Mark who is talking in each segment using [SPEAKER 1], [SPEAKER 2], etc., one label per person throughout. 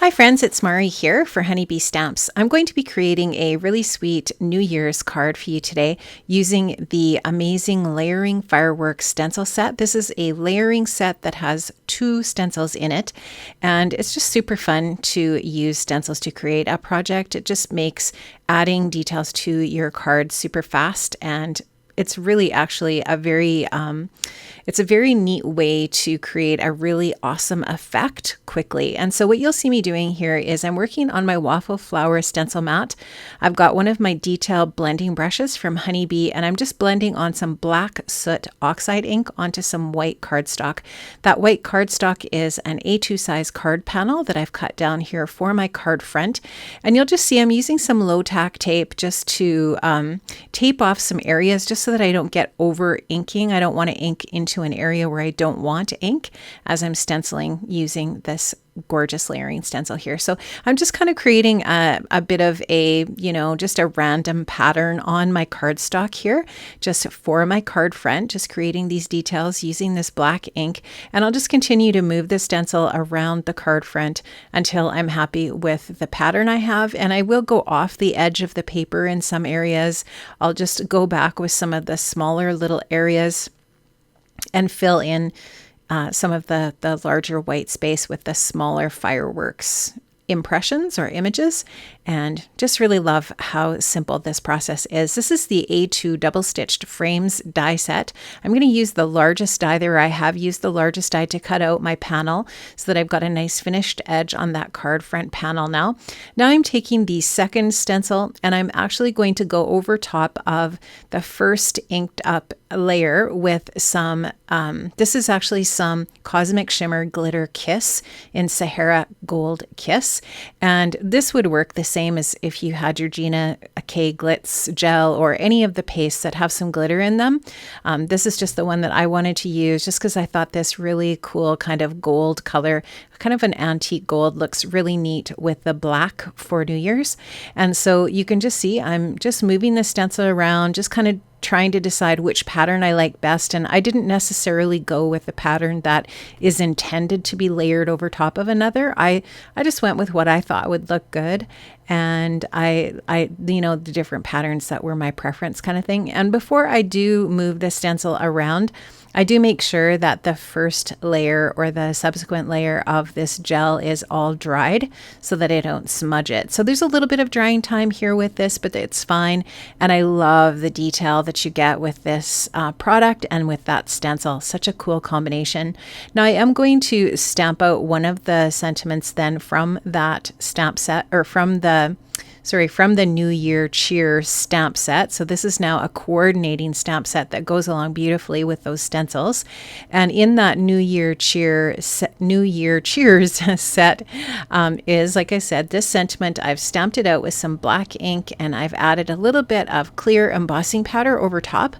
[SPEAKER 1] Hi friends, it's Mari here for Honeybee Stamps. I'm going to be creating a really sweet New Year's card for you today using the amazing Layering Fireworks stencil set. This is a layering set that has 2 stencils in it, and it's just super fun to use stencils to create a project. It just makes adding details to your card super fast, and it's really actually a very neat way to create a really awesome effect quickly. And so what you'll see me doing here is I'm working on my waffle flower stencil mat. I've got one of my detail blending brushes from Honeybee, and I'm just blending on some black soot oxide ink onto some white cardstock. That white cardstock is an A2 size card panel that I've cut down here for my card front. And you'll just see I'm using some low tack tape just to tape off some areas just so that I don't get over inking. I don't want to ink into an area where I don't want ink as I'm stenciling using this gorgeous layering stencil here. So I'm just kind of creating a bit of a, just a random pattern on my cardstock here, just for my card front, just creating these details using this black ink. And I'll just continue to move the stencil around the card front until I'm happy with the pattern I have. And I will go off the edge of the paper in some areas. I'll just go back with some of the smaller little areas and fill in some of the larger white space with the smaller fireworks impressions or images, and just really love how simple this process is. This is the A2 double stitched frames die set. I'm going to use the largest die there. I have used the largest die to cut out my panel so that I've got a nice finished edge on that card front panel now. Now I'm taking the second stencil and I'm actually going to go over top of the first inked up layer with some, this is actually some Cosmic Shimmer Glitter Kiss in Sahara Gold Kiss. And this would work the same as if you had your Gina K Glitz gel or any of the pastes that have some glitter in them. This is just the one that I wanted to use just because I thought this really cool kind of gold color, kind of an antique gold, looks really neat with the black for New Year's. And so you can just see I'm just moving the stencil around, just kind of trying to decide which pattern I like best. And I didn't necessarily go with the pattern that is intended to be layered over top of another. I just went with what I thought would look good. And I the different patterns that were my preference kind of thing. And before I do move the stencil around, I do make sure that the first layer or the subsequent layer of this gel is all dried so that I don't smudge it. So there's a little bit of drying time here with this, but it's fine. And I love the detail that you get with this product and with that stencil. Such a cool combination. Now I am going to stamp out one of the sentiments then from that stamp set, or from the New Year Cheer stamp set. So this is now a coordinating stamp set that goes along beautifully with those stencils. And in that New Year Cheers set is, like I said, this sentiment. I've stamped it out with some black ink and I've added a little bit of clear embossing powder over top.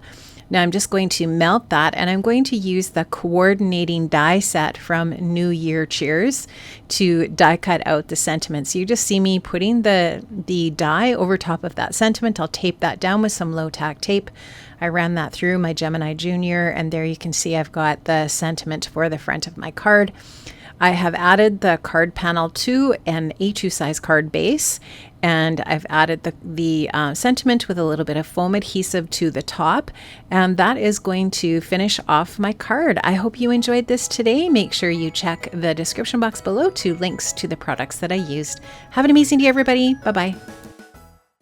[SPEAKER 1] Now I'm just going to melt that, and I'm going to use the coordinating die set from New Year Cheers to die cut out the sentiment. So you just see me putting the die over top of that sentiment. I'll tape that down with some low tack tape. I ran that through my Gemini Junior, and there you can see I've got the sentiment for the front of my card. I have added the card panel to an A2 size card base, and I've added the sentiment with a little bit of foam adhesive to the top, and that is going to finish off my card. I hope you enjoyed this today. Make sure you check the description box below to links to the products that I used. Have an amazing day, everybody. Bye-bye.